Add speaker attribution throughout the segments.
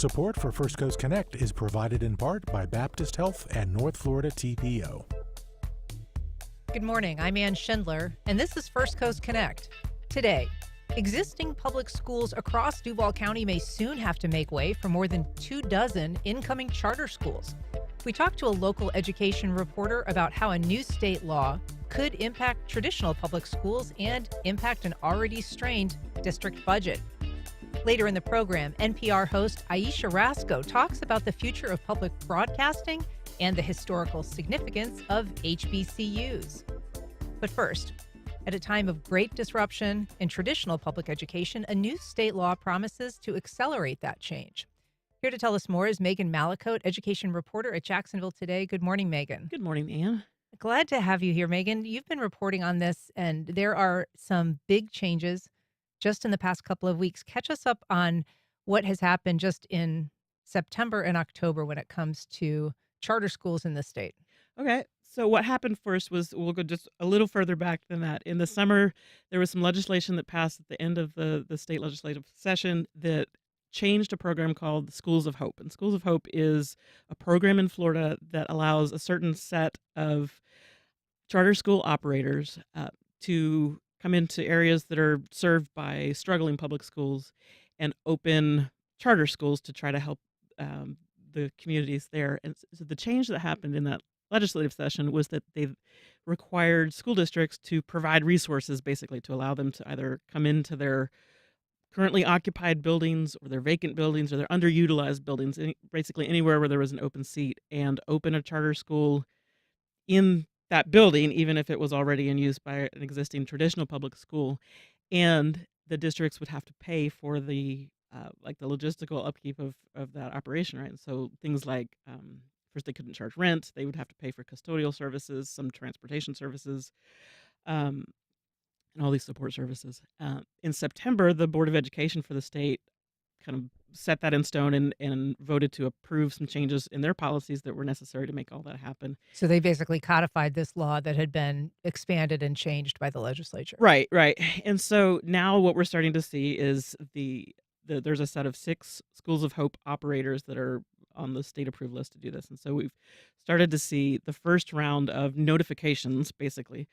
Speaker 1: Support for First Coast Connect is provided in part by Baptist Health and North Florida TPO.
Speaker 2: Good morning, I'm Ann Schindler, and this is First Coast Connect. Today, existing public schools across Duval County may soon have to make way for more than 24 incoming charter schools. We talked to a local education reporter about how a new state law could impact traditional public schools and impact an already strained district budget. Later in the program, NPR host Ayesha Rascoe talks about the future of public broadcasting and the historical significance of HBCUs. But first, at a time of great disruption in traditional public education, a new state law promises to accelerate that change. Here to tell us more is Megan Mallicoat, education reporter at Jacksonville Today. Good morning, Megan.
Speaker 3: Good morning, Ann.
Speaker 2: Glad to have you here, Megan. You've been reporting on this, and there are some big changes just in the past couple of weeks. Catch us up on what has happened just in September and October when it comes to charter schools in the state.
Speaker 3: Okay, so what happened first was, we'll go just a little further back than that. In the summer, there was some legislation that passed at the end of the state legislative session that changed a program called the Schools of Hope. And Schools of Hope is a program in Florida that allows a certain set of charter school operators to come into areas that are served by struggling public schools and open charter schools to try to help the communities there. And so the change that happened in that legislative session was that they required school districts to provide resources, basically, to allow them to either come into their currently occupied buildings or their vacant buildings or their underutilized buildings, basically anywhere where there was an open seat, and open a charter school in that building, even if it was already in use by an existing traditional public school. And the districts would have to pay for the the logistical upkeep of that operation, right? And so things like, first, they couldn't charge rent. They would have to pay for custodial services, some transportation services, and all these support services. In September, the Board of Education for the state kind of set that in stone and voted to approve some changes in their policies that were necessary to make all that happen.
Speaker 2: So they basically codified this law that had been expanded and changed by the legislature.
Speaker 3: Right. And so now what we're starting to see is there's a set of 6 Schools of Hope operators that are on the state approved list to do this. And so we've started to see the first round of notifications, basically.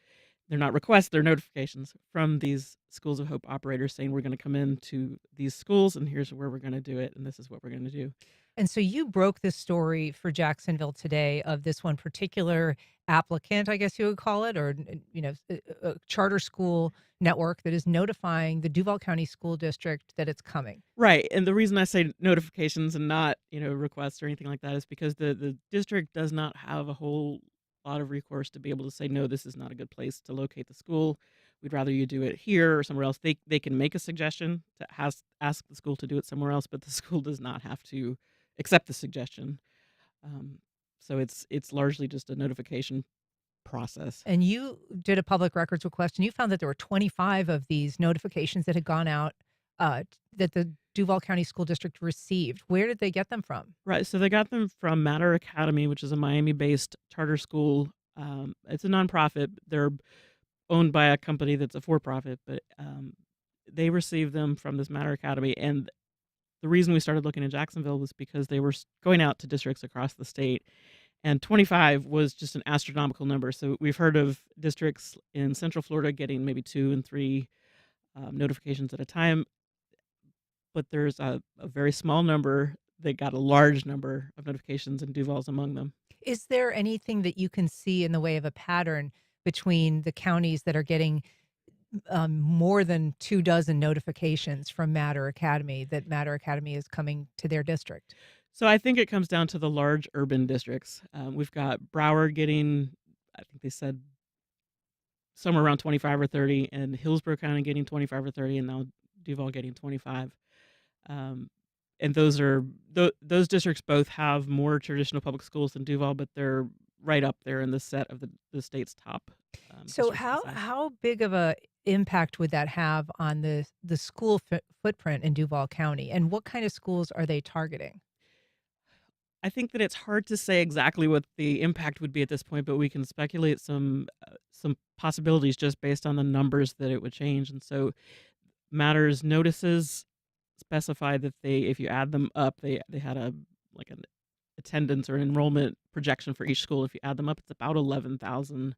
Speaker 3: They're not requests, they're notifications from these Schools of Hope operators saying, we're going to come into these schools and here's where we're going to do it and this is what we're going to do.
Speaker 2: And so you broke this story for Jacksonville Today of this one particular applicant, I guess you would call it, or a charter school network that is notifying the Duval County School District that it's coming.
Speaker 3: Right. And the reason I say notifications and not, requests or anything like that is because the district does not have a whole lot of recourse to be able to say, no, this is not a good place to locate the school. We'd rather you do it here or somewhere else. They can make a suggestion to ask the school to do it somewhere else, but the school does not have to accept the suggestion. So it's largely just a notification process.
Speaker 2: And you did a public records request, and you found that there were 25 of these notifications that had gone out that the Duval County School District received. Where did they get them from?
Speaker 3: Right. So they got them from Matter Academy, which is a Miami-based charter school. It's a nonprofit. They're owned by a company that's a for-profit, but they received them from this Matter Academy. And the reason we started looking in Jacksonville was because they were going out to districts across the state. And 25 was just an astronomical number. So we've heard of districts in Central Florida getting maybe 2 and 3 notifications at a time. But there's a very small number that got a large number of notifications, and Duval's among them.
Speaker 2: Is there anything that you can see in the way of a pattern between the counties that are getting more than 24 notifications from Matter Academy, that Matter Academy is coming to their district?
Speaker 3: So I think it comes down to the large urban districts. We've got Broward getting, I think they said, somewhere around 25 or 30, and Hillsborough County getting 25 or 30, and now Duval getting 25. And those districts both have more traditional public schools than Duval, but they're right up there in the set of the state's top.
Speaker 2: So how big of a impact would that have on the school footprint in Duval County, and what kind of schools are they targeting?
Speaker 3: I think that it's hard to say exactly what the impact would be at this point, but we can speculate some possibilities just based on the numbers that it would change. And so Matters notices specify that if you add them up, they had an attendance or an enrollment projection for each school. If you add them up, it's about 11,000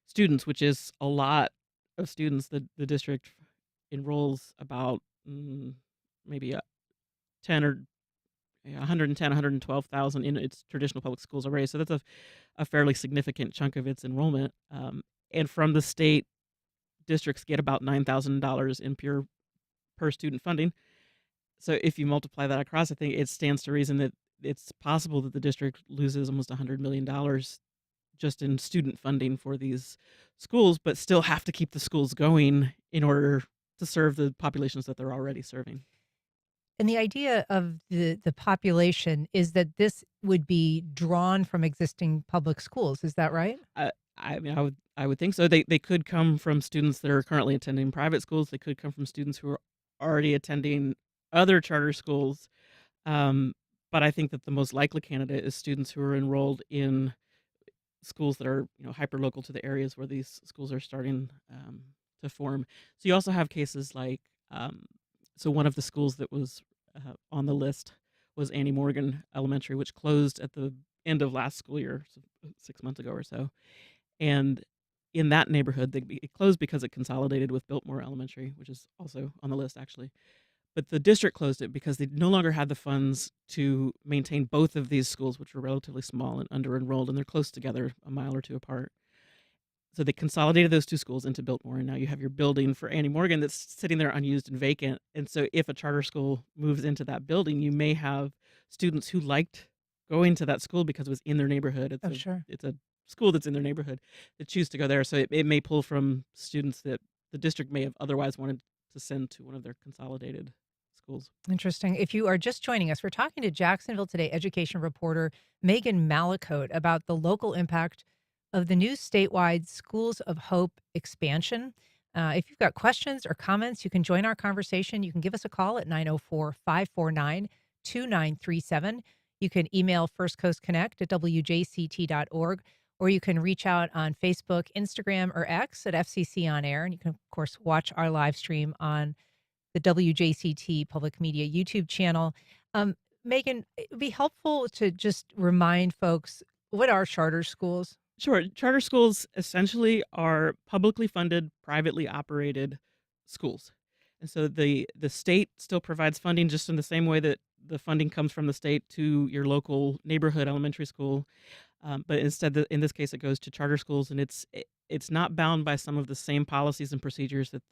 Speaker 3: students, which is a lot of students. The district enrolls about maybe 10 or 110, 112,000 in its traditional public schools already. So that's a fairly significant chunk of its enrollment. And from the state, districts get about $9,000 in pure per student funding. So if you multiply that across, I think it stands to reason that it's possible that the district loses almost $100 million just in student funding for these schools, but still have to keep the schools going in order to serve the populations that they're already serving.
Speaker 2: And the idea of the population is that this would be drawn from existing public schools. Is that right?
Speaker 3: I mean, I would think so. They could come from students that are currently attending private schools. They could come from students who are already attending other charter schools. But I think that the most likely candidate is students who are enrolled in schools that are hyper local to the areas where these schools are starting to form. So you also have cases like so one of the schools that was on the list was Annie Morgan Elementary, which closed at the end of last school year, so 6 months ago or so. And in that neighborhood, it closed because it consolidated with Biltmore Elementary, which is also on the list, actually. But the district closed it because they no longer had the funds to maintain both of these schools, which were relatively small and under-enrolled, and they're close together, a mile or two apart. So they consolidated those two schools into Biltmore, and now you have your building for Annie Morgan that's sitting there unused and vacant. And so if a charter school moves into that building, you may have students who liked going to that school because it was in their neighborhood.
Speaker 2: Sure.
Speaker 3: It's a school that's in their neighborhood that choose to go there. So it may pull from students that the district may have otherwise wanted to send to one of their consolidated schools.
Speaker 2: Interesting. If you are just joining us, we're talking to Jacksonville Today education reporter Megan Mallicoat about the local impact of the new statewide Schools of Hope expansion. If you've got questions or comments, you can join our conversation. You can give us a call at 904-549-2937. You can email First Coast Connect at WJCT.org, or you can reach out on Facebook, Instagram, or X at FCC On Air. And you can, of course, watch our live stream on the WJCT Public Media YouTube channel. Megan, it would be helpful to just remind folks, what are charter schools?
Speaker 3: Sure. Charter schools essentially are publicly funded, privately operated schools. And so the state still provides funding just in the same way that the funding comes from the state to your local neighborhood elementary school. But instead, in this case, it goes to charter schools, and it's not bound by some of the same policies and procedures that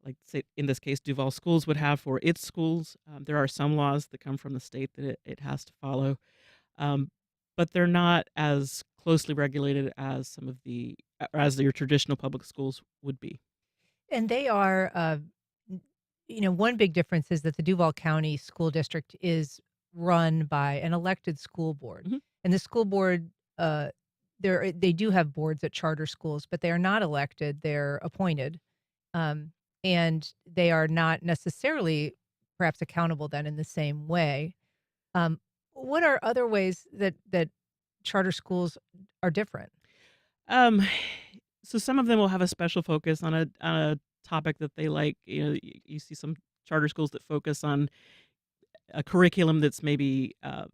Speaker 3: like say in this case, Duval Schools would have for its schools. There are some laws that come from the state that it has to follow. But they're not as closely regulated as as your traditional public schools would be.
Speaker 2: And they are, one big difference is that the Duval County School District is run by an elected school board.
Speaker 3: Mhm.
Speaker 2: And the school board, they do have boards at charter schools, but they are not elected, they're appointed. And they are not necessarily perhaps accountable then in the same way. What are other ways that charter schools are different?
Speaker 3: Um, so some of them will have a special focus on a topic that they like. You see some charter schools that focus on a curriculum that's maybe I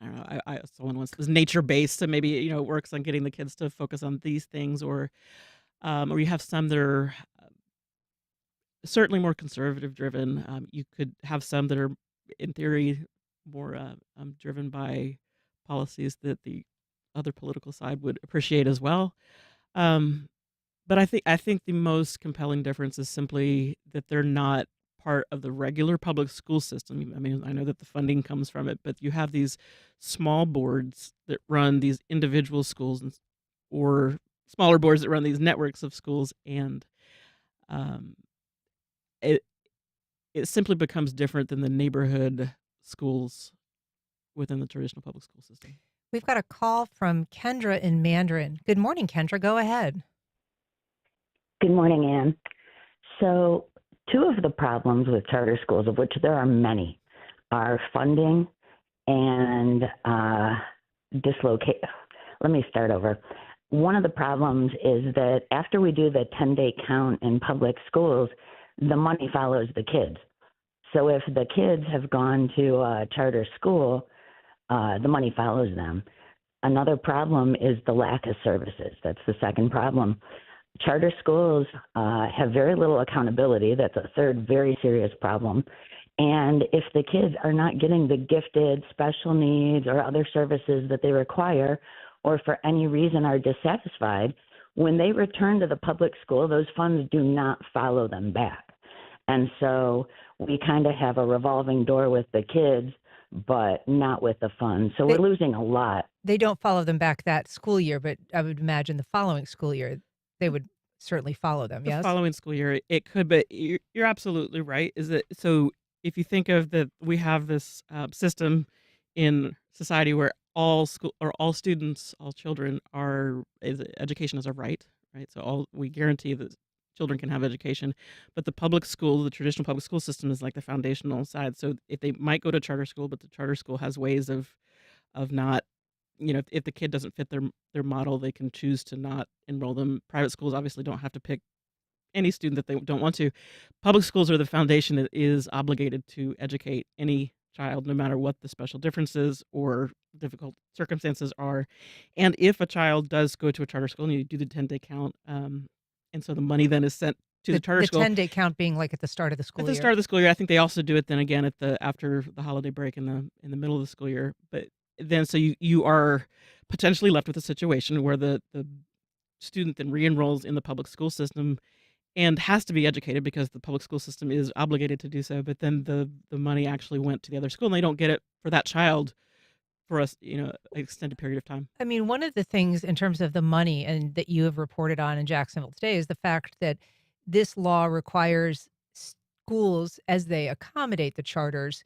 Speaker 3: don't know. Someone once was nature based, so maybe works on getting the kids to focus on these things, or you have some that are certainly more conservative driven. You could have some that are, in theory, more driven by policies that the other political side would appreciate as well. But I think the most compelling difference is simply that they're not part of the regular public school system. I mean, I know that the funding comes from it, but you have these small boards that run these individual schools, or smaller boards that run these networks of schools, and um, it it simply becomes different than the neighborhood schools within the traditional public school system.
Speaker 2: We've got a call from Kendra in Mandarin. Good morning, Kendra. Go ahead.
Speaker 4: Good morning, Ann. So, two of the problems with charter schools, of which there are many, are funding and dislocate. Let me start over. One of the problems is that after we do the 10-day count in public schools, the money follows the kids. So if the kids have gone to a charter school, the money follows them. Another problem is the lack of services. That's the second problem. Charter schools have very little accountability. That's a third very serious problem. And if the kids are not getting the gifted special needs or other services that they require, or for any reason are dissatisfied, when they return to the public school, those funds do not follow them back. And so we kind of have a revolving door with the kids, but not with the funds. So we're losing a lot.
Speaker 2: They don't follow them back that school year, but I would imagine the following school year, they would certainly follow them,
Speaker 3: The
Speaker 2: yes?
Speaker 3: following school year, it could, but you're absolutely right. Is it so? If you think of that, we have this system in society where all school or all students, all children education is a right, right? So we guarantee that children can have education, but the public school, the traditional public school system, is like the foundational side. So if they might go to charter school, but the charter school has ways of not, if the kid doesn't fit their model, they can choose to not enroll them. Private schools obviously don't have to pick any student that they don't want to. Public schools are the foundation that is obligated to educate any child, no matter what the special differences or difficult circumstances are. And if a child does go to a charter school, and you do the 10-day count, and so the money then is sent to the charter school.
Speaker 2: The 10-day count being like at the start of the school year.
Speaker 3: At the start of the school year. I think they also do it then again after the holiday break in the middle of the school year. But then so you are potentially left with a situation where the student then re-enrolls in the public school system and has to be educated because the public school system is obligated to do so. But then the money actually went to the other school, and they don't get it for that child for an extended period of time.
Speaker 2: I mean, one of the things in terms of the money and that you have reported on in Jacksonville Today is the fact that this law requires schools, as they accommodate the charters,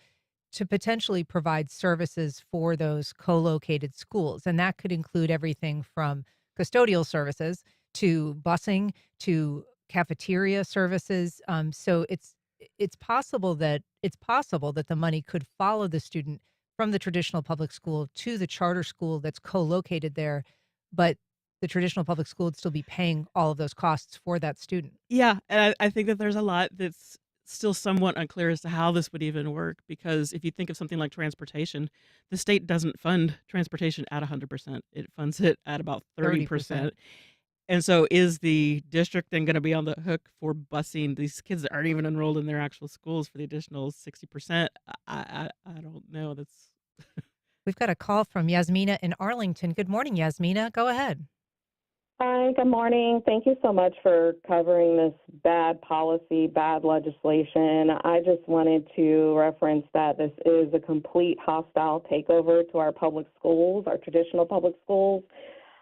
Speaker 2: to potentially provide services for those co-located schools. And that could include everything from custodial services to busing to cafeteria services. So it's possible that the money could follow the student from the traditional public school to the charter school that's co-located there, but the traditional public school would still be paying all of those costs for that student.
Speaker 3: Yeah, and I think that there's a lot that's still somewhat unclear as to how this would even work, because if you think of something like transportation, the state doesn't fund transportation at 100%. It funds it at about 30%. And so is the district then going to be on the hook for busing these kids that aren't even enrolled in their actual schools for the additional 60%? I don't know. That's
Speaker 2: We've got a call from Yasmina in Arlington. Good morning, Yasmina. Go ahead.
Speaker 5: Hi, good morning. Thank you so much for covering this bad policy, bad legislation. I just wanted to reference that this is a complete hostile takeover to our public schools, our traditional public schools,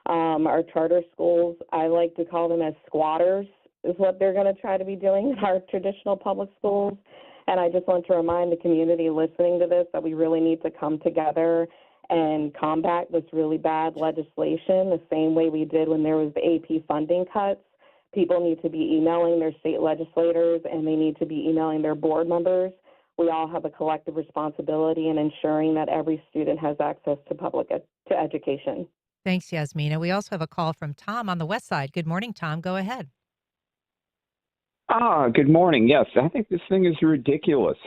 Speaker 5: our charter schools. I like to call them as squatters is what they're going to try to be doing in our traditional public schools. And I just want to remind the community listening to this that we really need to come together and combat this really bad legislation the same way we did when there was the AP funding cuts. People need to be emailing their state legislators, and they need to be emailing their board members. We all have a collective responsibility in ensuring that every student has access to education.
Speaker 2: Thanks, Yasmina. We also have a call from Tom on the west side. Good morning, Tom. Go ahead.
Speaker 6: Good morning. Yes, I think this thing is ridiculous.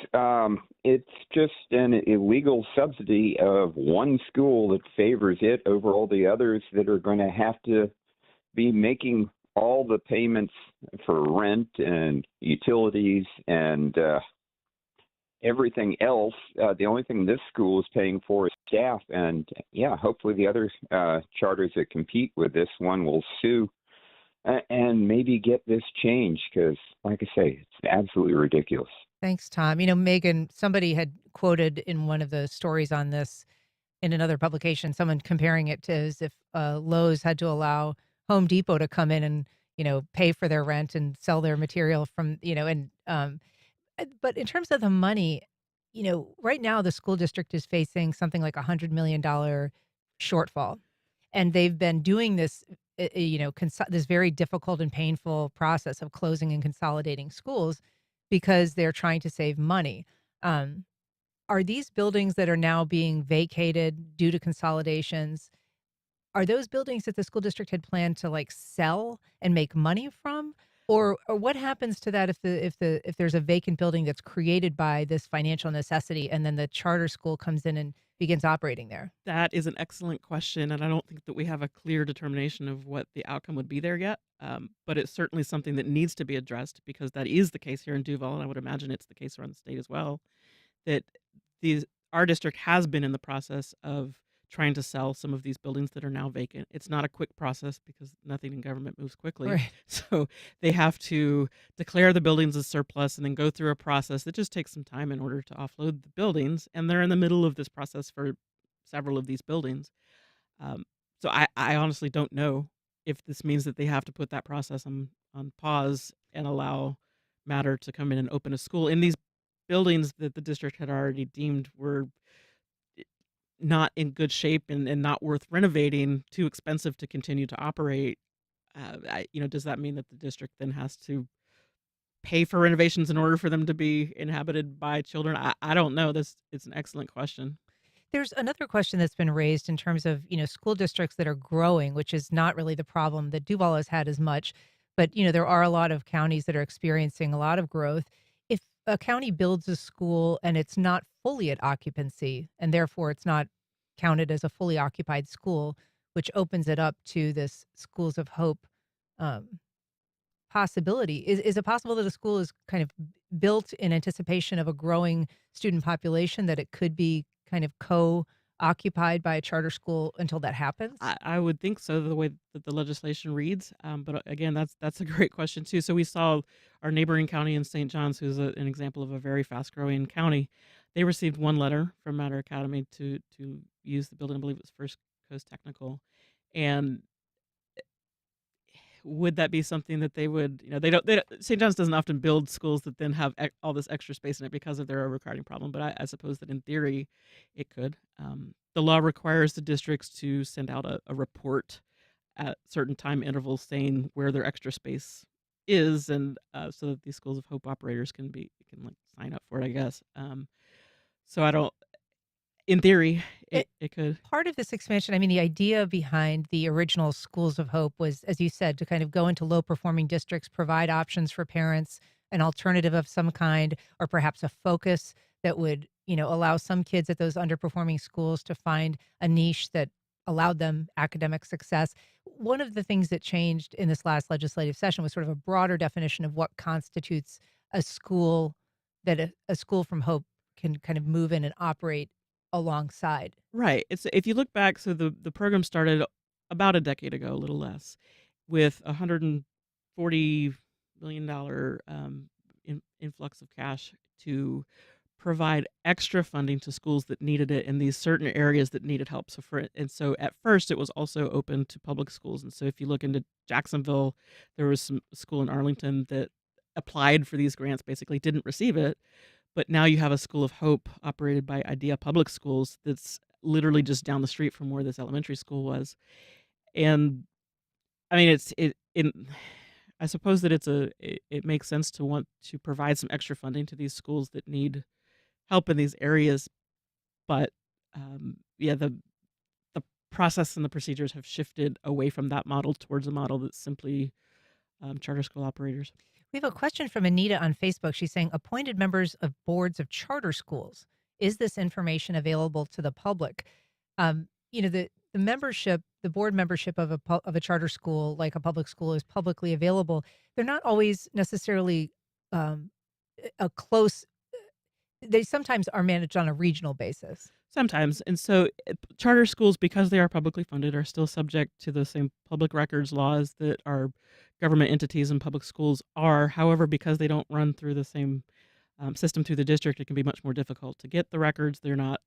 Speaker 6: It's just an illegal subsidy of one school that favors it over all the others that are going to have to be making all the payments for rent and utilities and everything else. The only thing this school is paying for is staff. And yeah, hopefully the other charters that compete with this one will sue and maybe get this changed, because, like I say, it's absolutely ridiculous.
Speaker 2: Thanks, Tom. Megan, somebody had quoted in one of the stories on this in another publication, someone comparing it to as if Lowe's had to allow Home Depot to come in and, pay for their rent and sell their material from, but in terms of the money, right now the school district is facing something like $100 million shortfall. And they've been doing this this very difficult and painful process of closing and consolidating schools because they're trying to save money. Are these buildings that are now being vacated due to consolidations, are those buildings that the school district had planned to sell and make money from? Or what happens to that if there's a vacant building that's created by this financial necessity, and then the charter school comes in and begins operating there?
Speaker 3: That is an excellent question, and I don't think that we have a clear determination of what the outcome would be there yet. But it's certainly something that needs to be addressed because that is the case here in Duval, and I would imagine it's the case around the state as well. That these our district has been in the process of trying to sell some of these buildings that are now vacant. It's not a quick process because nothing in government moves quickly.
Speaker 2: Right.
Speaker 3: So they have to declare the buildings as surplus and then go through a process that just takes some time in order to offload the buildings. And they're in the middle of this process for several of these buildings. Um, so I honestly don't know if this means that they have to put that process on pause and allow Matter to come in and open a school in these buildings that the district had already deemed were not in good shape and not worth renovating, too expensive to continue to operate. Does that mean that the district then has to pay for renovations in order for them to be inhabited by children? I don't know. It's an excellent question.
Speaker 2: There's another question that's been raised in terms of, school districts that are growing, which is not really the problem that Duval has had as much. But, there are a lot of counties that are experiencing a lot of growth. If a county builds a school and it's not fully at occupancy, and therefore it's not counted as a fully occupied school, which opens it up to this schools of hope um, possibility. Is it possible that a school is kind of built in anticipation of a growing student population, that it could be kind of co-occupied by a charter school until that happens?
Speaker 3: I would think so, the way that the legislation reads. But again, that's a great question too. So we saw our neighboring county in St. John's, who's an example of a very fast growing county. They received one letter from Matter Academy to use the building. I believe it was First Coast Technical, and would that be something that they would, St. John's doesn't often build schools that then have all this extra space in it because of their overcrowding problem, but I suppose that in theory it could. The law requires the districts to send out a report at certain time intervals saying where their extra space is, and so that these schools of hope operators can like sign up for it, I guess. So I don't, in theory, it could.
Speaker 2: Part of this expansion, I mean, the idea behind the original Schools of Hope was, as you said, to kind of go into low performing districts, provide options for parents, an alternative of some kind, or perhaps a focus that would, allow some kids at those underperforming schools to find a niche that allowed them academic success. One of the things that changed in this last legislative session was sort of a broader definition of what constitutes a school, that a school from Hope can kind of move in and operate alongside.
Speaker 3: Right. It's if you look back, so the program started about a decade ago, a little less, with $140 million influx of cash to provide extra funding to schools that needed it in these certain areas that needed help. So at first it was also open to public schools. And so if you look into Jacksonville, there was some school in Arlington that applied for these grants, basically didn't receive it. But now you have a School of Hope operated by Idea Public Schools that's literally just down the street from where this elementary school was. And I mean, I suppose that it makes sense to want to provide some extra funding to these schools that need help in these areas. But the process and the procedures have shifted away from that model towards a model that's simply charter school operators.
Speaker 2: We have a question from Anita on Facebook. She's saying, appointed members of boards of charter schools. Is this information available to the public? The membership, the board membership of a charter school, like a public school, is publicly available. They're not always necessarily a close. They sometimes are managed on a regional basis.
Speaker 3: Sometimes. And so charter schools, because they are publicly funded, are still subject to the same public records laws that our government entities and public schools are. However, because they don't run through the same system through the district, it can be much more difficult to get the records. They're not.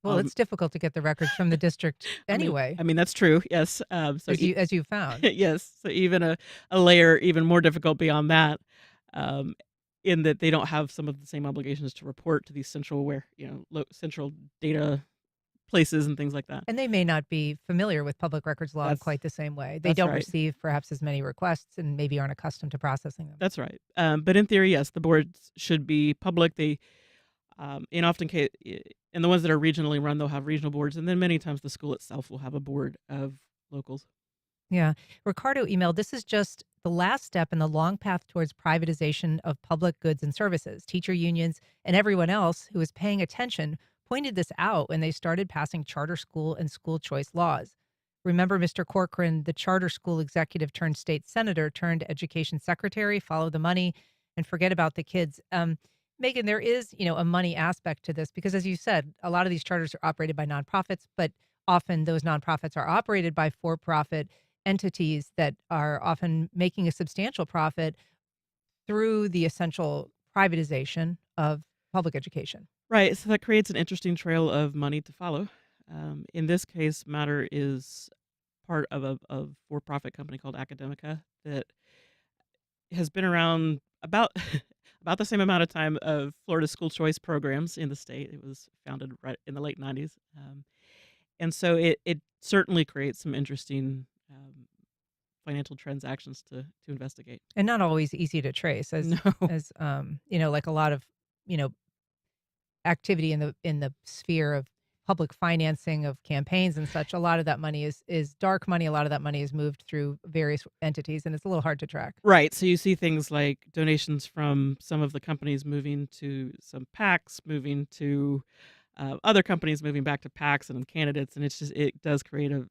Speaker 2: Well, it's difficult to get the records from the district anyway.
Speaker 3: I mean that's true. Yes.
Speaker 2: As you found.
Speaker 3: Yes. So even a layer even more difficult beyond that. In that they don't have some of the same obligations to report to these central central data places and things like that.
Speaker 2: And they may not be familiar with public records law in quite the same way. They don't receive perhaps as many requests and maybe aren't accustomed to processing them.
Speaker 3: That's right. But in theory, yes, the boards should be public. They, in often case, and the ones that are regionally run, they'll have regional boards, and then many times the school itself will have a board of locals.
Speaker 2: Yeah. Ricardo emailed, this is just the last step in the long path towards privatization of public goods and services. Teacher unions and everyone else who is paying attention pointed this out when they started passing charter school and school choice laws. Remember Mr. Corcoran, the charter school executive turned state senator, turned education secretary, follow the money and forget about the kids. Megan, there is, a money aspect to this because, as you said, a lot of these charters are operated by nonprofits, but often those nonprofits are operated by for-profit entities that are often making a substantial profit through the essential privatization of public education.
Speaker 3: Right. So that creates an interesting trail of money to follow. In this case, Matter is part of a for-profit company called Academica that has been around about about the same amount of time of Florida school choice programs in the state. It was founded right in the late 90s. And so it certainly creates some interesting financial transactions to investigate.
Speaker 2: And not always easy to trace
Speaker 3: No.
Speaker 2: as like a lot of, you know, activity in the sphere of public financing of campaigns and such. A lot of that money is dark money. A lot of that money is moved through various entities, and it's a little hard to track.
Speaker 3: Right. So you see things like donations from some of the companies moving to some PACs, moving to other companies moving back to PACs and candidates, and it does create a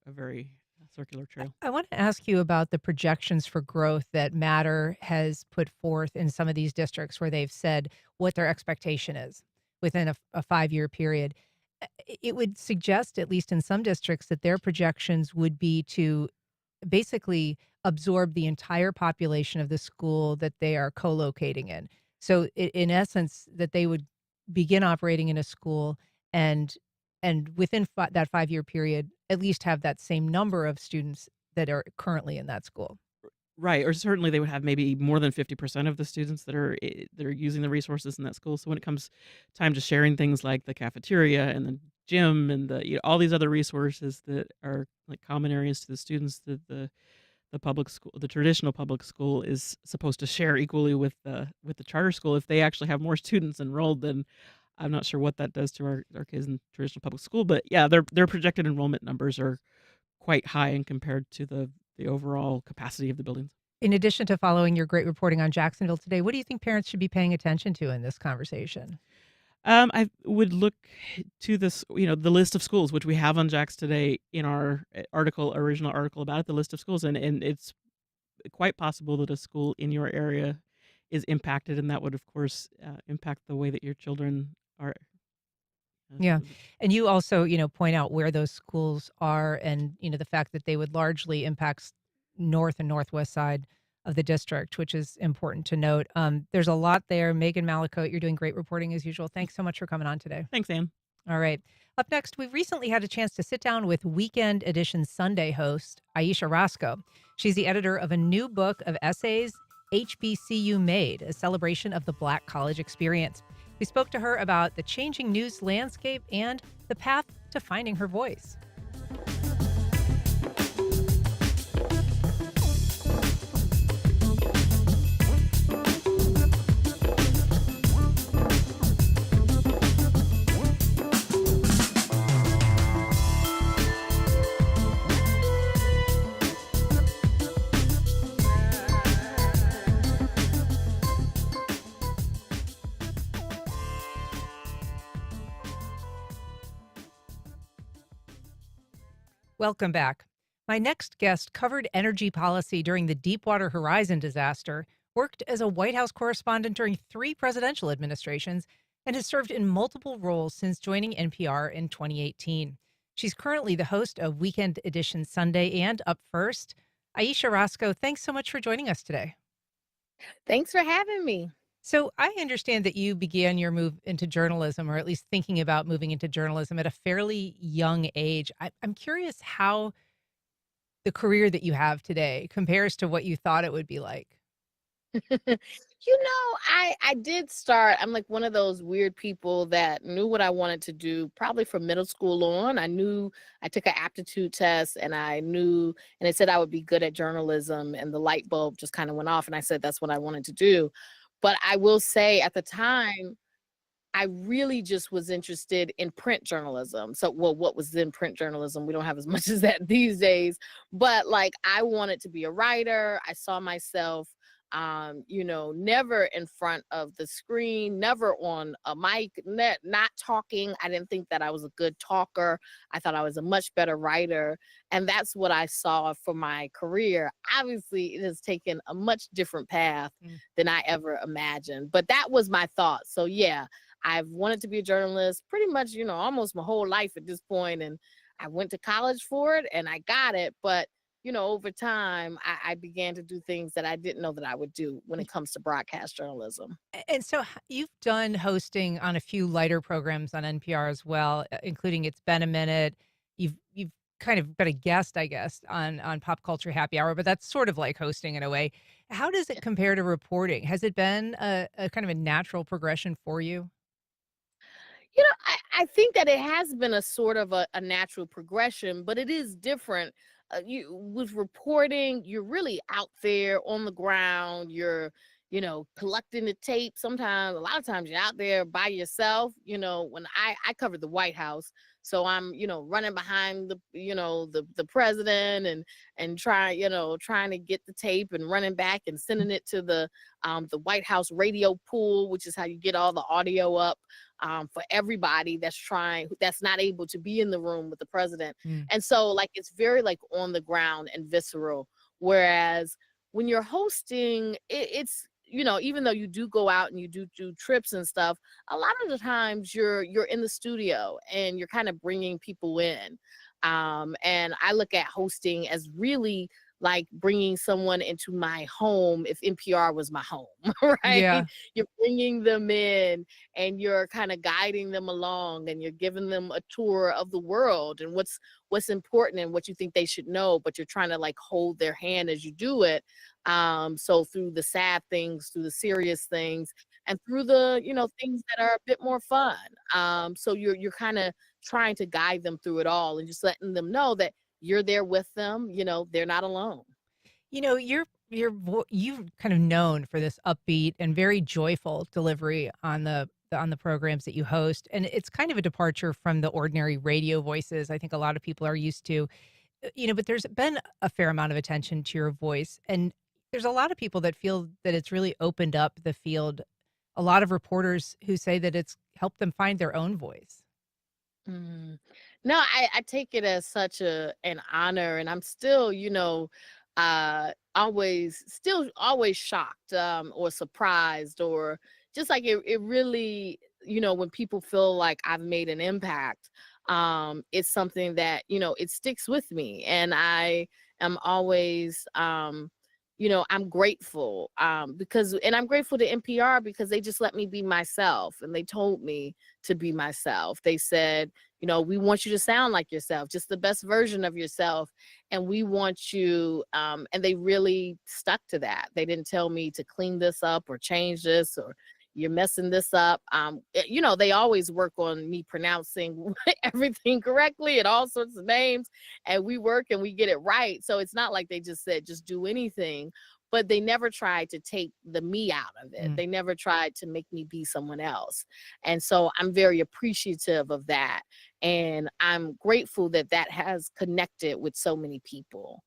Speaker 3: very circular trail.
Speaker 2: I want to ask you about the projections for growth that Matter has put forth in some of these districts where they've said what their expectation is within a 5-year period. It would suggest, at least in some districts, that their projections would be to basically absorb the entire population of the school that they are co-locating in. So in essence, that they would begin operating in a school and within that 5-year period, at least have that same number of students that are currently in that school.
Speaker 3: Right, or certainly they would have maybe more than 50% of the students that are using the resources in that school. So when it comes time to sharing things like the cafeteria and the gym and all these other resources that are like common areas to the students, that the public school, the traditional public school, is supposed to share equally with the charter school. If they actually have more students enrolled, then I'm not sure what that does to our kids in traditional public school. But yeah, their projected enrollment numbers are quite high and compared to the overall capacity of the buildings.
Speaker 2: In addition to following your great reporting on Jacksonville Today, what do you think parents should be paying attention to in this conversation?
Speaker 3: I would look to this, the list of schools, which we have on Jax Today in our original article about it, the list of schools, and it's quite possible that a school in your area is impacted, and that would, of course, impact the way that your children are.
Speaker 2: Yeah. And you also, point out where those schools are and, the fact that they would largely impact north and northwest side of the district, which is important to note. There's a lot there. Megan Mallicoat, you're doing great reporting as usual. Thanks so much for coming on today.
Speaker 3: Thanks, Ann.
Speaker 2: All right. Up next, we've recently had a chance to sit down with Weekend Edition Sunday host Ayesha Rascoe. She's the editor of a new book of essays, HBCU Made, a celebration of the Black college experience. We spoke to her about the changing news landscape and the path to finding her voice. Welcome back. My next guest covered energy policy during the Deepwater Horizon disaster, worked as a White House correspondent during 3 presidential administrations, and has served in multiple roles since joining NPR in 2018. She's currently the host of Weekend Edition Sunday and Up First. Ayesha Rascoe, thanks so much for joining us today.
Speaker 7: Thanks for having me.
Speaker 2: So I understand that you began your move into journalism, or at least thinking about moving into journalism, at a fairly young age. I'm curious how the career that you have today compares to what you thought it would be like.
Speaker 7: I did start, I'm like one of those weird people that knew what I wanted to do probably from middle school on. I knew I took an aptitude test and it said I would be good at journalism, and the light bulb just kind of went off and I said that's what I wanted to do. But I will say at the time, I really just was interested in print journalism. So, well, what was in print journalism? We don't have as much as that these days, but like I wanted to be a writer. I saw myself, never in front of the screen, never on a mic, not talking. I didn't think that I was a good talker. I thought I was a much better writer. And that's what I saw for my career. Obviously, it has taken a much different path than I ever imagined, but that was my thought. So yeah, I've wanted to be a journalist pretty much, almost my whole life at this point. And I went to college for it and I got it. But, over time, I began to do things that I didn't know that I would do when it comes to broadcast journalism.
Speaker 2: And so you've done hosting on a few lighter programs on NPR as well, including It's Been a Minute. You've kind of been a guest, I guess, on Pop Culture Happy Hour, but that's sort of like hosting in a way. How does it compare to reporting? Has it been a kind of a natural progression for you?
Speaker 7: I think that it has been a sort of a natural progression, but it is different. With reporting, you're really out there on the ground. You're, collecting the tape. Sometimes, a lot of times, you're out there by yourself. When I covered the White House, so I'm, running behind the president and trying to get the tape and running back and sending it to the White House radio pool, which is how you get all the audio up for everybody that's not able to be in the room with the president. And so like it's very like on the ground and visceral. Whereas when you're hosting, it's even though you do go out and you do trips and stuff, a lot of the times you're in the studio and you're kind of bringing people in. And I look at hosting as really like bringing someone into my home if NPR was my home, right?
Speaker 2: Yeah.
Speaker 7: You're bringing them in and you're kind of guiding them along and you're giving them a tour of the world and what's important and what you think they should know, but you're trying to like hold their hand as you do it. So through the sad things, through the serious things, and through the, things that are a bit more fun. So you're kind of trying to guide them through it all and just letting them know that you're there with them, they're not alone.
Speaker 2: You've kind of known for this upbeat and very joyful delivery on the programs that you host, and it's kind of a departure from the ordinary radio voices I think a lot of people are used to. But there's been a fair amount of attention to your voice, and there's a lot of people that feel that it's really opened up the field. A lot of reporters who say that it's helped them find their own voice.
Speaker 7: Mm. No, I take it as such an honor, and I'm still, always shocked or surprised, or just like it really, when people feel like I've made an impact, it's something that, it sticks with me, and I am always, I'm grateful and I'm grateful to NPR because they just let me be myself and they told me to be myself. They said, we want you to sound like yourself, just the best version of yourself. And we want you, and they really stuck to that. They didn't tell me to clean this up or change this or you're messing this up. They always work on me pronouncing everything correctly and all sorts of names, and we work and we get it right. So it's not like they just said, just do anything, but they never tried to take the me out of it. They never tried to make me be someone else. And so I'm very appreciative of that. And I'm grateful that that has connected with so many people.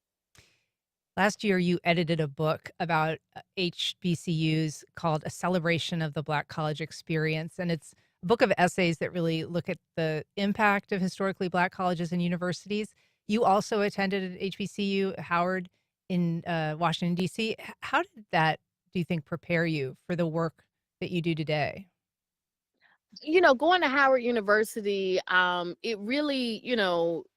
Speaker 2: Last year, you edited a book about HBCUs called A Celebration of the Black College Experience. And it's a book of essays that really look at the impact of historically Black colleges and universities. You also attended HBCU Howard in Washington, D.C. How did that, do you think, prepare you for the work that you do today?
Speaker 7: Going to Howard University, it really,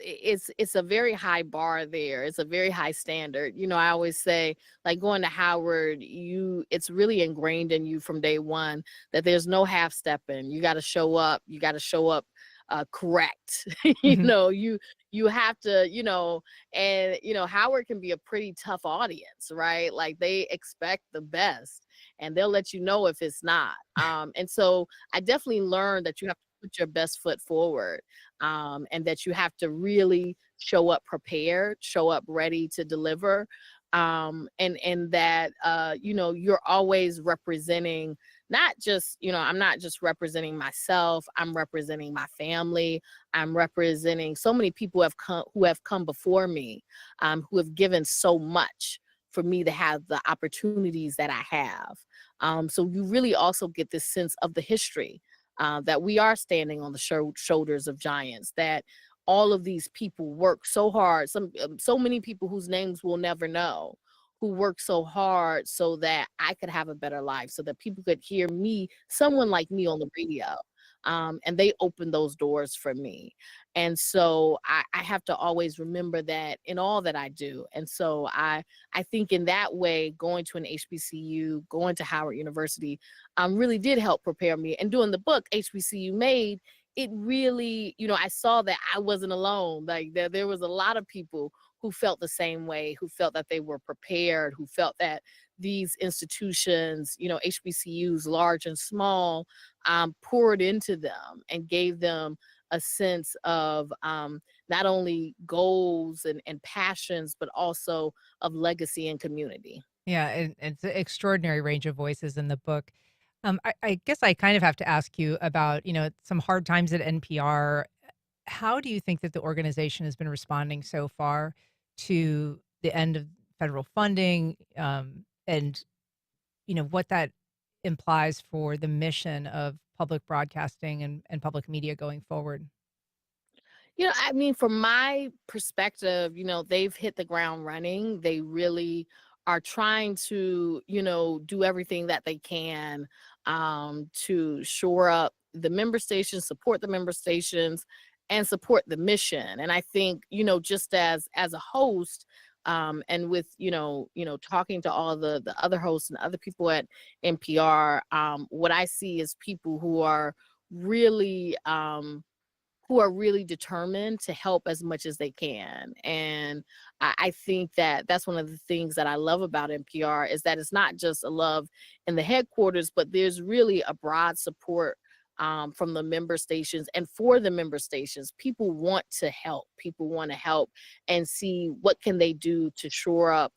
Speaker 7: it's a very high bar there. It's a very high standard. I always say, like going to Howard, it's really ingrained in you from day one that there's no half stepping. You got to show up. You got to show up correct. You have to, and Howard can be a pretty tough audience, right? Like they expect the best and they'll let you know if it's not. And so I definitely learned that you have to put your best foot forward, and that you have to really show up prepared, show up ready to deliver. and that you're always representing not just, I'm not just representing myself, I'm representing my family, I'm representing so many people who have come before me, who have given so much for me to have the opportunities that I have. So you really also get this sense of the history, that we are standing on the shoulders of giants, that all of these people work so hard, so many people whose names we'll never know, who worked so hard so that I could have a better life, so that people could hear me, someone like me, on the radio. And they opened those doors for me. And so I have to always remember that in all that I do. And so I think in that way, going to an HBCU, going to Howard University, really did help prepare me. And doing the book, HBCU Made, it really, I saw that I wasn't alone. Like there was a lot of people who felt the same way, who felt that they were prepared, who felt that these institutions, HBCUs, large and small, poured into them and gave them a sense of not only goals and passions, but also of legacy and community.
Speaker 2: Yeah, and it's an extraordinary range of voices in the book. I guess I kind of have to ask you about, some hard times at NPR. How do you think that the organization has been responding so far to the end of federal funding, and, what that implies for the mission of public broadcasting and public media going forward?
Speaker 7: I mean, from my perspective, they've hit the ground running. They really are trying to, do everything that they can, to shore up the member stations, support the member stations, and support the mission. And I think, just as a host, and with, talking to all the other hosts and other people at NPR, what I see is people really who are really determined to help as much as they can. And I think that that's one of the things that I love about NPR, is that it's not just a love in the headquarters, but there's really a broad support, from the member stations and for the member stations. People want to help. People want to help and see what can they do to shore up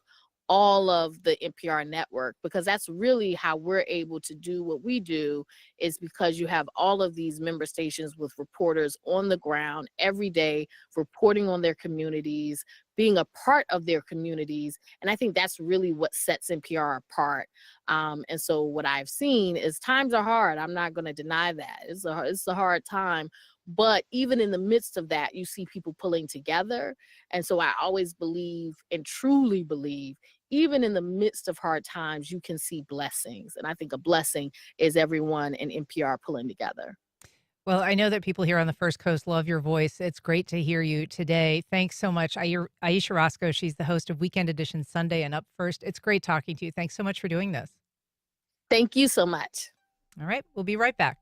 Speaker 7: all of the NPR network, because that's really how we're able to do what we do, is because you have all of these member stations with reporters on the ground every day, reporting on their communities, being a part of their communities. And I think that's really what sets NPR apart. And so what I've seen is times are hard. I'm not going to deny that. It's a hard time. But even in the midst of that, you see people pulling together. And so I always believe, and truly believe, even in the midst of hard times, you can see blessings. And I think a blessing is everyone in NPR pulling together.
Speaker 2: Well, I know that people here on the First Coast love your voice. It's great to hear you today. Thanks so much. Ayesha Rascoe, she's the host of Weekend Edition Sunday and Up First. It's great talking to you. Thanks so much for doing this.
Speaker 7: Thank you so much.
Speaker 2: All right, we'll be right back.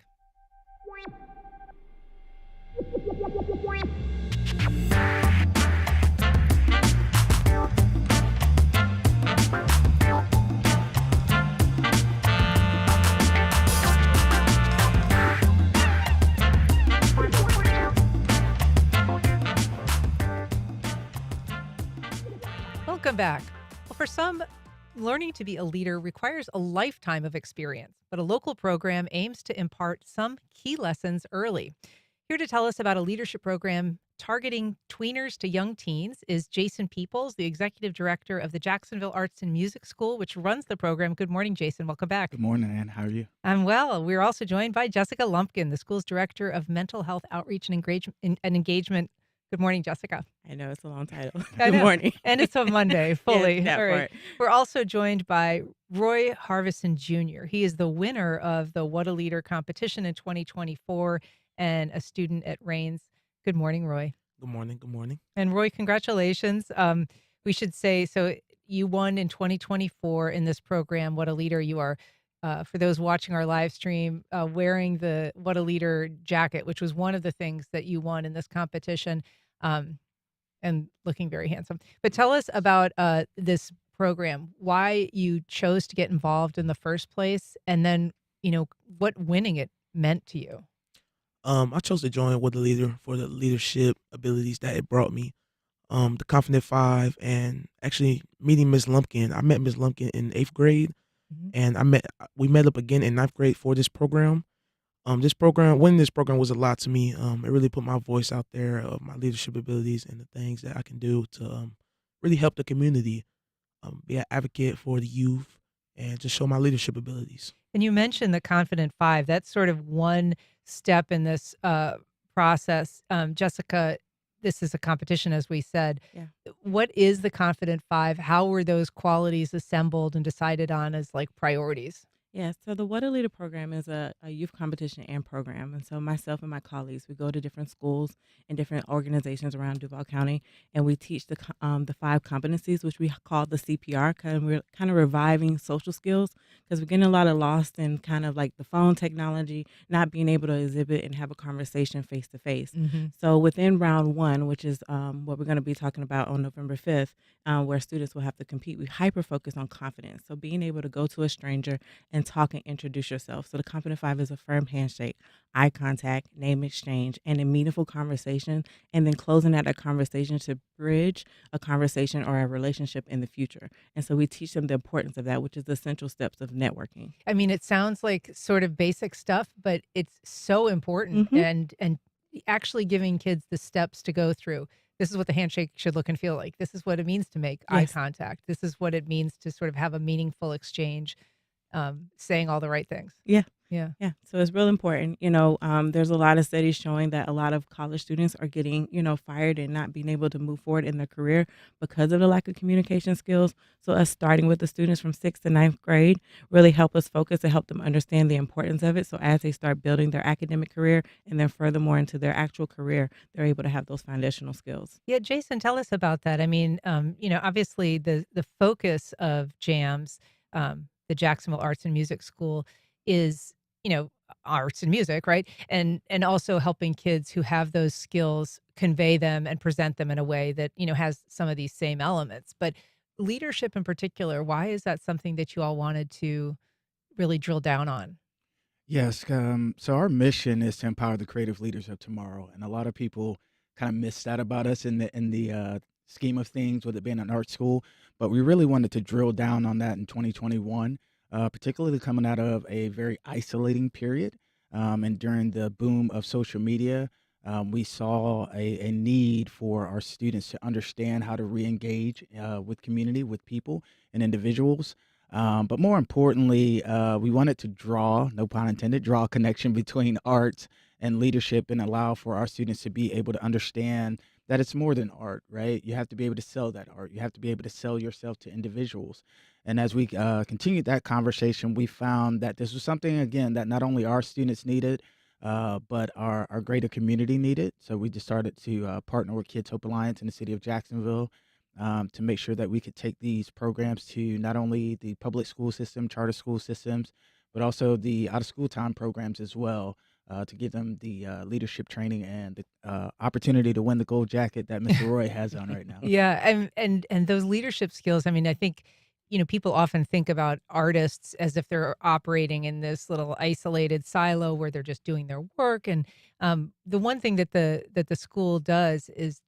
Speaker 2: Welcome back. Well, for some, learning to be a leader requires a lifetime of experience, but a local program aims to impart some key lessons early. Here to tell us about a leadership program targeting tweeners to young teens is Jason Peoples, the executive director of the Jacksonville Arts and Music School, which runs the program. Good morning, Jason. Welcome back.
Speaker 8: Good morning, Ann. How are you?
Speaker 2: I'm well. We're also joined by Jessica Lumpkin, the school's director of mental health outreach and engagement. Good morning, Jessica.
Speaker 9: I know it's a long title.
Speaker 2: I
Speaker 9: Good
Speaker 2: know.
Speaker 9: morning.
Speaker 2: And it's a Monday, fully.
Speaker 9: Yes, that
Speaker 2: All right.
Speaker 9: part.
Speaker 2: We're also joined by Roy Harvison Jr. He is the winner of the What a Leader competition in 2024 and a student at Rains. Good morning, Roy.
Speaker 10: Good morning. Good morning.
Speaker 2: And Roy, congratulations. We should say, so you won in 2024 in this program, What a Leader. You are, for those watching our live stream, wearing the What a Leader jacket, which was one of the things that you won in this competition, and looking very handsome. But tell us about this program, why you chose to get involved in the first place, and then, what winning it meant to you.
Speaker 10: I chose to join with the leader for the leadership abilities that it brought me.
Speaker 8: the Confident Five, and actually meeting Miss Lumpkin. I met Miss Lumpkin in 8th grade,
Speaker 2: Mhm.
Speaker 8: and we met up again in 9th grade for this program. Winning this program was a lot to me. It really put my voice out there of my leadership abilities and the things that I can do to really help the community, be an advocate for the youth, and just show my leadership abilities.
Speaker 2: And you mentioned the Confident Five. That's sort of one step in this process. Jessica, this is a competition, as we said.
Speaker 3: Yeah.
Speaker 2: What is the Confident Five? How were those qualities assembled and decided on as like priorities?
Speaker 3: Yeah, so the What a Leader program is a youth competition and program. And so myself and my colleagues, we go to different schools and different organizations around Duval County, and we teach the 5 competencies, which we call the CPR. We're kind of reviving social skills because we're getting a lot of lost in kind of like the phone technology, not being able to exhibit and have a conversation face to face.
Speaker 2: Mm-hmm.
Speaker 3: So within round 1, which is what we're going to be talking about on November 5th, where students will have to compete, we hyper focus on confidence. So being able to go to a stranger and talk and introduce yourself. So the Confident Five is a firm handshake, eye contact, name exchange, and a meaningful conversation, and then closing out that conversation to bridge a conversation or a relationship in the future. And so we teach them the importance of that, which is the essential steps of networking.
Speaker 2: I mean, it sounds like sort of basic stuff, but it's so important,
Speaker 3: Mhm.
Speaker 2: and actually giving kids the steps to go through. This is what the handshake should look and feel like. This is what it means to make eye
Speaker 3: Yes.
Speaker 2: contact. This is what it means to sort of have a meaningful exchange, saying all the right things.
Speaker 3: Yeah.
Speaker 2: Yeah.
Speaker 3: Yeah, so it's real important. There's a lot of studies showing that a lot of college students are getting, fired and not being able to move forward in their career because of the lack of communication skills. So us starting with the students from 6th to 9th grade really help us focus and help them understand the importance of it. So as they start building their academic career and then furthermore into their actual career, they're able to have those foundational skills.
Speaker 2: Yeah, Jason, tell us about that. I mean, obviously the focus of JAMS, the Jacksonville Arts and Music School, is arts and music, right? And also helping kids who have those skills convey them and present them in a way that has some of these same elements. But leadership in particular, why is that something that you all wanted to really drill down on?
Speaker 9: Yes. So our mission is to empower the creative leaders of tomorrow, and a lot of people kind of miss that about us in the scheme of things with it being an art school. But we really wanted to drill down on that in 2021, particularly coming out of a very isolating period, and during the boom of social media. We saw a need for our students to understand how to re-engage with community, with people and individuals. But more importantly, we wanted to draw, no pun intended, draw a connection between arts and leadership and allow for our students to be able to understand that it's more than art, right? You have to be able to sell that art. You have to be able to sell yourself to individuals. And as we continued that conversation, we found that this was something, again, that not only our students needed, but our greater community needed. So we just started to partner with Kids Hope Alliance in the city of Jacksonville, to make sure that we could take these programs to not only the public school system, charter school systems, but also the out of school time programs as well, to give them the leadership training and the opportunity to win the gold jacket that Mr. Roy has on right now.
Speaker 2: Yeah, and those leadership skills, I mean, I think, people often think about artists as if they're operating in this little isolated silo where they're just doing their work. And the one thing that the school does is,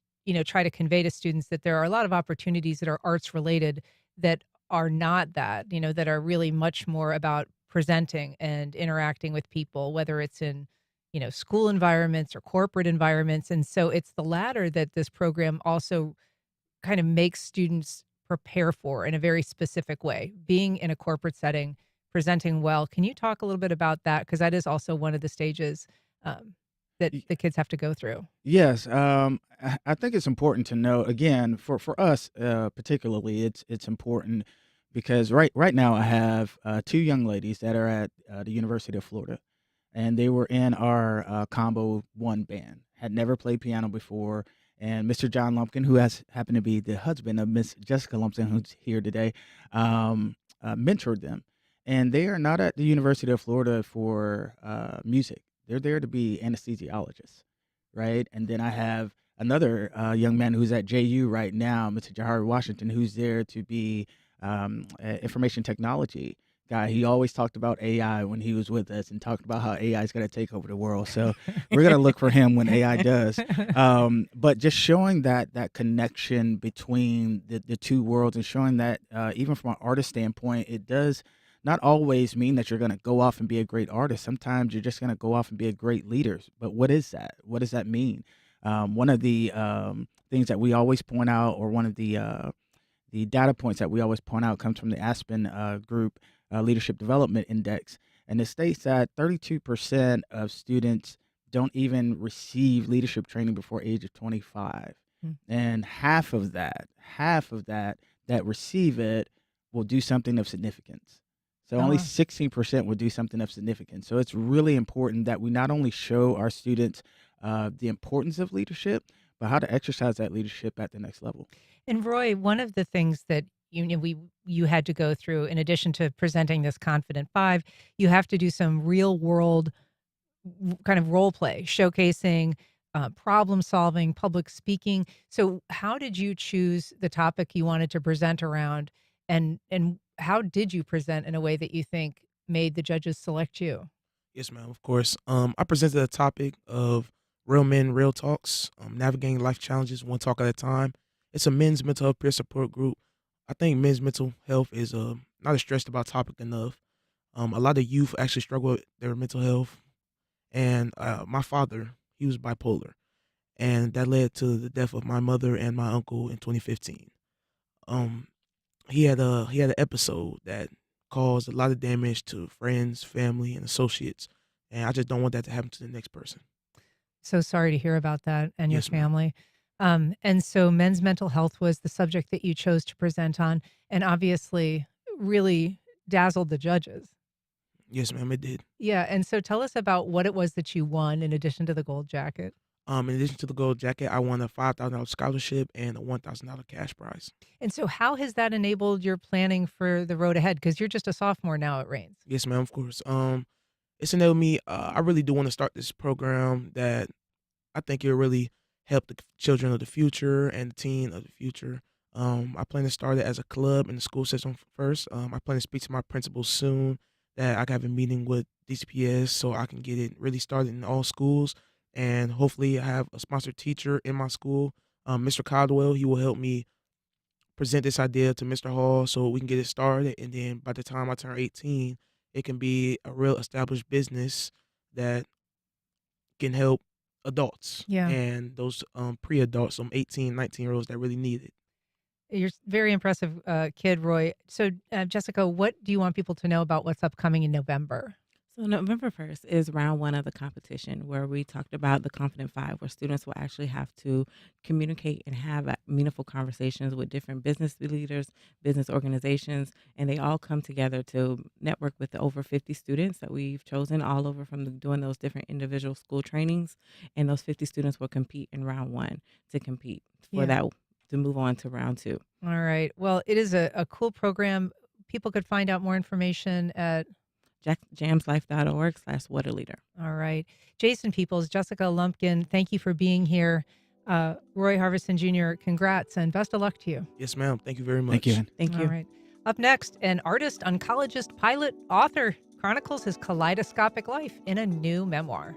Speaker 2: try to convey to students that there are a lot of opportunities that are arts related that are not that, that are really much more about presenting and interacting with people, whether it's in school environments or corporate environments. And so it's the latter that this program also kind of makes students prepare for in a very specific way, being in a corporate setting, presenting well. Can you talk a little bit about that? Because that is also one of the stages that
Speaker 9: Y-
Speaker 2: the kids have to go through.
Speaker 9: Yes, I think it's important to know again for us particularly. It's important because right now I have 2 young ladies that are at the University of Florida, and they were in our combo one band. Had never played piano before, and Mr. John Lumpkin, who has happened to be the husband of Miss Jessica Lumpkin, who's here today, mentored them. And they are not at the University of Florida for music. They're there to be anesthesiologists, right? And then I have another young man who's at JU right now, Mr. Jahari Washington, who's there to be information technology guy. He always talked about AI when he was with us and talked about how AI is going to take over the world. So we're going to look for him when AI does. But just showing that connection between the two worlds, and showing that even from an artist standpoint, it does not always mean that you're going to go off and be a great artist. Sometimes you're just going to go off and be a great leader. But what is that? What does that mean? One of the things that we always point out, or one of the data points that we always point out, comes from the Aspen Group Leadership Development Index. And it states that 32% of students don't even receive leadership training before age of 25. And half of that receive it will do something of significance. So only 16% will do something of significance. So it's really important that we not only show our students the importance of leadership, but how to exercise that leadership at the next level.
Speaker 2: And Roy, one of the things that you had to go through, in addition to presenting this Confident 5, you have to do some real world kind of role play, showcasing problem solving, public speaking. So how did you choose the topic you wanted to present around, and how did you present in a way that you think made the judges select you?
Speaker 8: Yes, ma'am. Of course. I presented a topic of real men, real talks, navigating life challenges one talk at a time. It's a men's mental health peer support group. I think men's mental health is not a stressed about topic enough. A lot of youth actually struggle with their mental health. And my father, he was bipolar. And that led to the death of my mother and my uncle in 2015. He had an episode that caused a lot of damage to friends, family, and associates. And I just don't want that to happen to the next person.
Speaker 2: So sorry to hear about that and your
Speaker 8: Yes, ma'am.
Speaker 2: family. And so men's mental health was the subject that you chose to present on, and obviously really dazzled the judges.
Speaker 8: Yes, ma'am, it did.
Speaker 2: Yeah. And so tell us about what it was that you won in addition to the gold jacket.
Speaker 8: In addition to the gold jacket, I won a $5,000 scholarship and a $1,000 cash prize.
Speaker 2: And so how has that enabled your planning for the road ahead? Because you're just a sophomore now at Rains.
Speaker 8: Yes, ma'am, of course. It's enabled me. I really do want to start this program that I think it'll really help the children of the future and the teen of the future. I plan to start it as a club in the school system first. I plan to speak to my principal soon, that I can have a meeting with DCPS so I can get it really started in all schools. And hopefully I have a sponsored teacher in my school, Mr. Caldwell. He will help me present this idea to Mr. Hall so we can get it started. And then by the time I turn 18, it can be a real established business that can help adults
Speaker 2: Yeah.
Speaker 8: and those pre-adults, some 18, 19-year-olds that really need it.
Speaker 2: You're a very impressive kid, Roy. So, Jessica, what do you want people to know about what's upcoming in November?
Speaker 10: So November 1st is round one of the competition, where we talked about the Confident 5, where students will actually have to communicate and have meaningful conversations with different business leaders, business organizations, and they all come together to network with the over 50 students that we've chosen all over from doing those different individual school trainings. And those 50 students will compete in round one to compete for
Speaker 2: Yeah.
Speaker 10: that, to move on to round two.
Speaker 2: All right. Well, it is a cool program. People could find out more information at
Speaker 10: jamslife.org/waterleader.
Speaker 2: All right. Jason Peoples, Jessica Lumpkin, thank you for being here. Roy Harbison Jr., congrats and best of luck to you.
Speaker 8: Yes, ma'am. Thank you very much.
Speaker 9: Thank you.
Speaker 10: Thank you.
Speaker 2: All right. Up next, an artist, oncologist, pilot, author chronicles his kaleidoscopic life in a new memoir.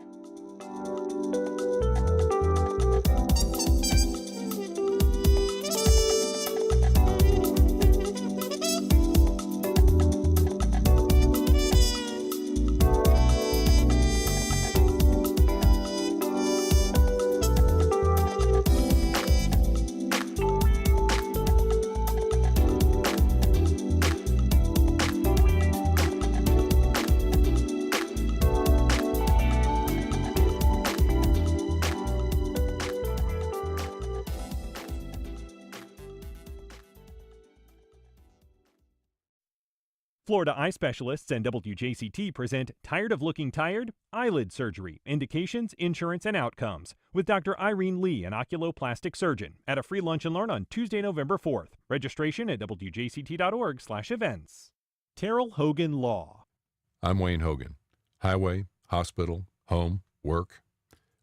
Speaker 11: Florida eye specialists and WJCT present Tired of Looking Tired? Eyelid Surgery, Indications, Insurance, and Outcomes with Dr. Irene Lee, an oculoplastic surgeon, at a free lunch and learn on Tuesday, November 4th. Registration at WJCT.org/events. Terrell Hogan Law.
Speaker 12: I'm Wayne Hogan. Highway, hospital, home, work.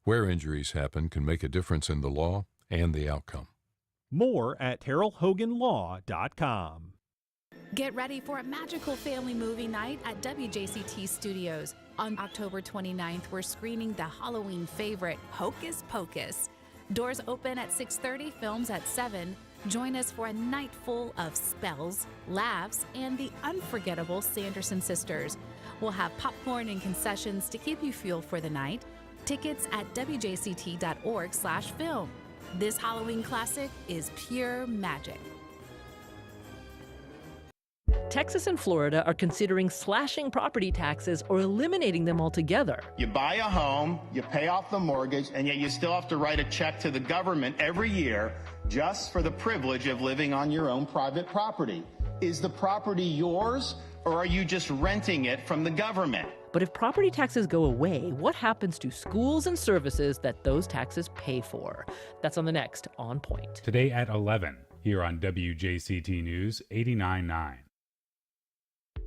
Speaker 12: Where injuries happen can make a difference in the law and the outcome.
Speaker 11: More at TerrellHoganLaw.com.
Speaker 13: Get ready for a magical family movie night at WJCT Studios. On October 29th, we're screening the Halloween favorite, Hocus Pocus. Doors open at 6:30, films at 7. Join us for a night full of spells, laughs, and the unforgettable Sanderson sisters. We'll have popcorn and concessions to keep you fueled for the night. Tickets at wjct.org/film. This Halloween classic is pure magic.
Speaker 14: Texas and Florida are considering slashing property taxes or eliminating them altogether.
Speaker 15: You buy a home, you pay off the mortgage, and yet you still have to write a check to the government every year just for the privilege of living on your own private property. Is the property yours, or are you just renting it from the government?
Speaker 14: But if property taxes go away, what happens to schools and services that those taxes pay for? That's on the next On Point.
Speaker 16: Today at 11, here on WJCT News 89.9.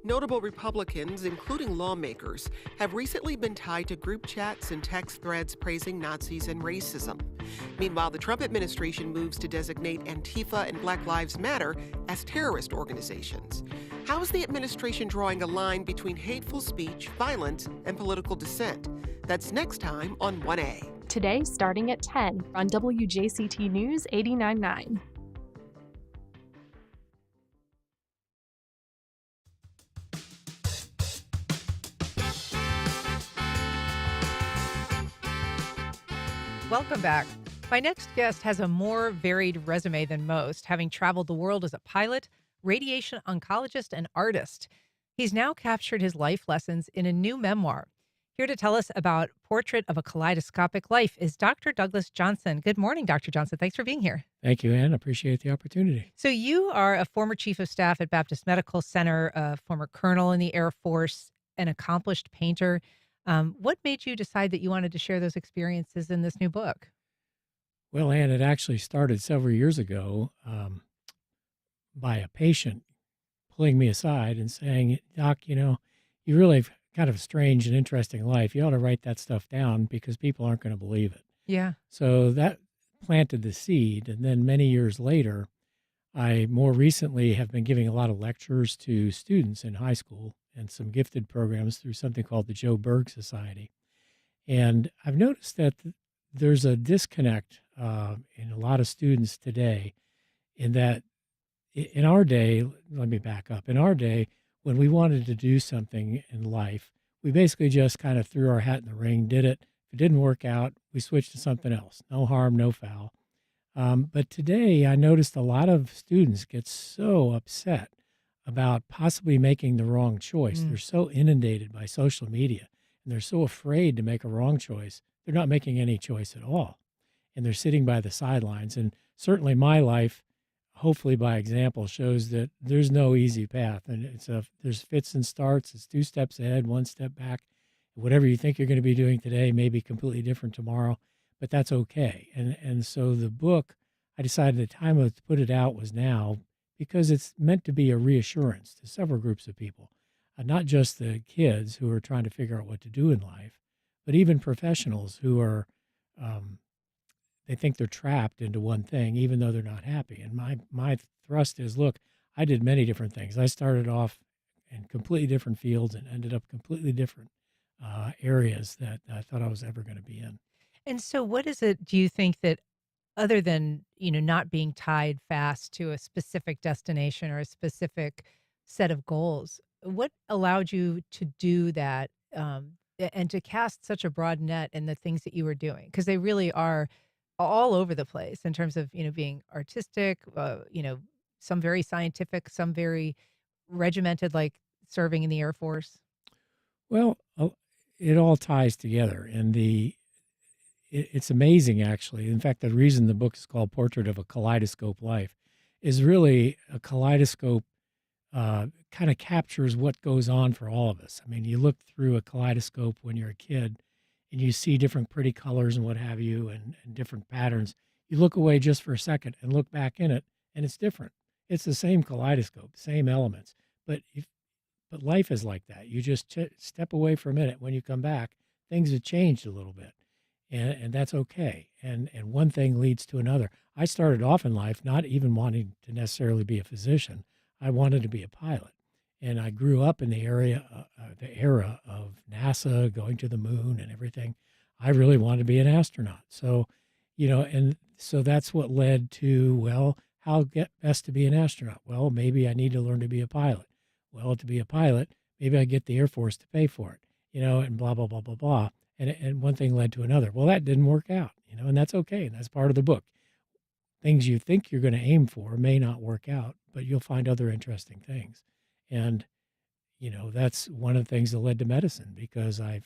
Speaker 17: Notable Republicans, including lawmakers, have recently been tied to group chats and text threads praising Nazis and racism. Meanwhile, the Trump administration moves to designate Antifa and Black Lives Matter as terrorist organizations. How is the administration drawing a line between hateful speech, violence, and political dissent? That's next time on 1A.
Speaker 18: Today, starting at 10 on WJCT News 89.9.
Speaker 2: Welcome back. My next guest has a more varied resume than most, having traveled the world as a pilot, radiation oncologist, and artist. He's now captured his life lessons in a new memoir. Here to tell us about Portrait of a Kaleidoscopic Life is Dr. Douglas Johnson. Good morning, Dr. Johnson. Thanks for being here.
Speaker 19: Thank you, Ann. Appreciate the opportunity.
Speaker 2: So you are a former chief of staff at Baptist Medical Center, a former colonel in the Air Force, an accomplished painter. What made you decide that you wanted to share those experiences in this new book?
Speaker 19: Well, Ann, it actually started several years ago by a patient pulling me aside and saying, Doc, you really have kind of a strange and interesting life. You ought to write that stuff down because people aren't going to believe it.
Speaker 2: Yeah.
Speaker 19: So that planted the seed. And then many years later, I more recently have been giving a lot of lectures to students in high school and some gifted programs through something called the Joe Berg Society. And I've noticed that there's a disconnect in a lot of students today in that in our day, let me back up, in our day, when we wanted to do something in life, we basically just kind of threw our hat in the ring, did it. If it didn't work out, we switched to something else. No harm, no foul. But today I noticed a lot of students get so upset about possibly making the wrong choice. They're so inundated by social media and they're so afraid to make a wrong choice. They're not making any choice at all. And they're sitting by the sidelines. And certainly my life, hopefully by example, shows that there's no easy path. And there's fits and starts. It's 2 steps ahead, 1 step back. Whatever you think you're going to be doing today may be completely different tomorrow, but that's okay. And so the book, I decided the time to put it out was now, because it's meant to be a reassurance to several groups of people, not just the kids who are trying to figure out what to do in life, but even professionals who are, they think they're trapped into one thing, even though they're not happy. And my thrust is, look, I did many different things. I started off in completely different fields and ended up completely different areas that I thought I was ever going to be in.
Speaker 2: And so what is it, do you think, that other than, not being tied fast to a specific destination or a specific set of goals, what allowed you to do that and to cast such a broad net in the things that you were doing? Because they really are all over the place in terms of, being artistic, some very scientific, some very regimented, like serving in the Air Force.
Speaker 19: Well, it all ties together. And it's amazing, actually. In fact, the reason the book is called Portrait of a Kaleidoscope Life is really a kaleidoscope kind of captures what goes on for all of us. I mean, you look through a kaleidoscope when you're a kid and you see different pretty colors and what have you and different patterns. You look away just for a second and look back in it, and it's different. It's the same kaleidoscope, same elements. But life is like that. You just step away for a minute. When you come back, things have changed a little bit. And that's okay. And one thing leads to another. I started off in life not even wanting to necessarily be a physician. I wanted to be a pilot. And I grew up in the the era of NASA going to the moon and everything. I really wanted to be an astronaut. So, and so that's what led to, well, how get best to be an astronaut? Well, maybe I need to learn to be a pilot. Well, to be a pilot, maybe I get the Air Force to pay for it, and blah, blah, blah, blah, blah. And one thing led to another. Well, that didn't work out, and that's okay. And that's part of the book. Things you think you're going to aim for may not work out, but you'll find other interesting things. And, that's one of the things that led to medicine, because I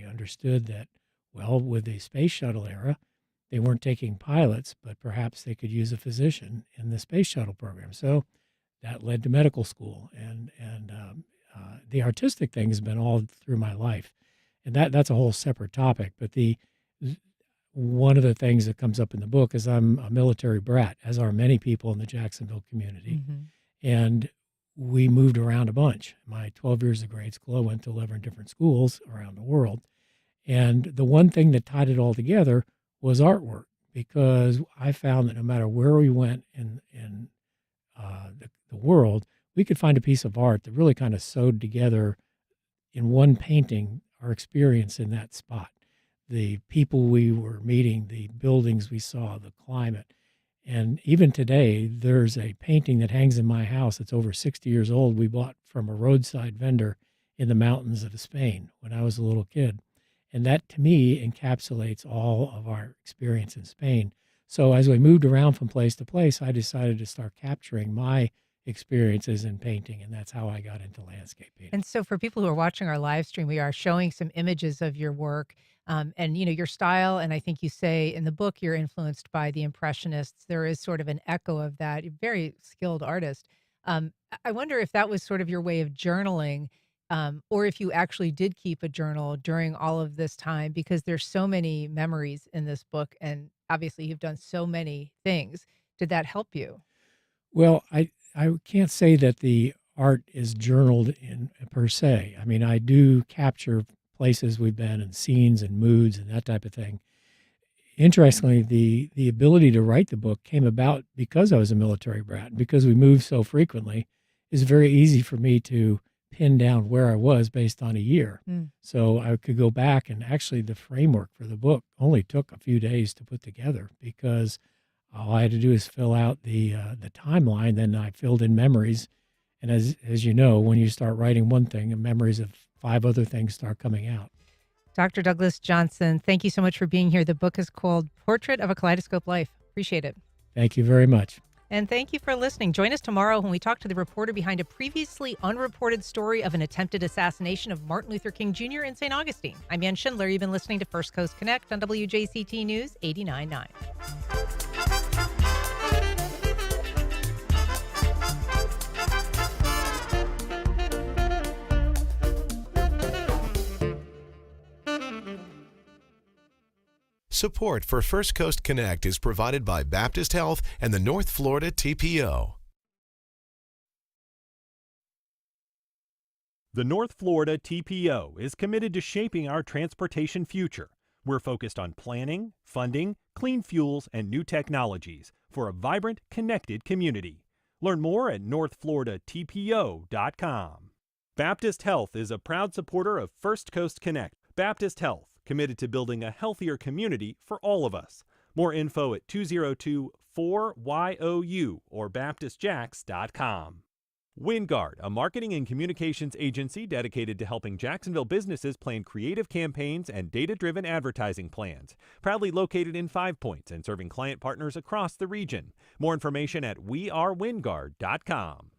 Speaker 19: understood that, well, with the space shuttle era, they weren't taking pilots, but perhaps they could use a physician in the space shuttle program. So that led to medical school. And the artistic thing has been all through my life. And that's a whole separate topic. But one of the things that comes up in the book is I'm a military brat, as are many people in the Jacksonville community. And we moved around a bunch. My 12 years of grade school, I went to 11 different schools around the world. And the one thing that tied it all together was artwork, because I found that no matter where we went in the world, we could find a piece of art that really kind of sewed together in one painting our experience in that spot. The people we were meeting, the buildings we saw, the climate. And even today, there's a painting that hangs in my house that's over 60 years old we bought from a roadside vendor in the mountains of Spain when I was a little kid. And that, to me, encapsulates all of our experience in Spain. So as we moved around from place to place, I decided to start capturing my experiences in painting, and that's how I got into landscape painting.
Speaker 2: And so for people who are watching our live stream, we are showing some images of your work, and your style. And I think you say in the book you're influenced by the Impressionists. There is sort of an echo of that. You're a very skilled artist. I wonder if that was sort of your way of journaling, or if you actually did keep a journal during all of this time, because there's so many memories in this book, and obviously you've done so many things. Did that help you?
Speaker 19: Well, I can't say that the art is journaled in per se. I mean, I do capture places we've been and scenes and moods and that type of thing. Interestingly, the ability to write the book came about because I was a military brat. Because we moved so frequently, it's very easy for me to pin down where I was based on a year. So I could go back, and actually the framework for the book only took a few days to put together, because all I had to do is fill out the timeline. Then I filled in memories. And as you know, when you start writing one thing, and memories of 5 other things start coming out.
Speaker 2: Dr. Douglas Johnson, thank you so much for being here. The book is called Portrait of a Kaleidoscope Life. Appreciate it.
Speaker 19: Thank you very much.
Speaker 2: And thank you for listening. Join us tomorrow when we talk to the reporter behind a previously unreported story of an attempted assassination of Martin Luther King Jr. in St. Augustine. I'm Ann Schindler. You've been listening to First Coast Connect on WJCT News 89.9.
Speaker 20: Support for First Coast Connect is provided by Baptist Health and the North Florida TPO.
Speaker 11: The North Florida TPO is committed to shaping our transportation future. We're focused on planning, funding, clean fuels, and new technologies for a vibrant, connected community. Learn more at northfloridatpo.com. Baptist Health is a proud supporter of First Coast Connect. Baptist Health, committed to building a healthier community for all of us. More info at 202-4YOU or baptistjacks.com. WinGuard, a marketing and communications agency dedicated to helping Jacksonville businesses plan creative campaigns and data-driven advertising plans. Proudly located in 5 Points and serving client partners across the region. More information at wearewingard.com.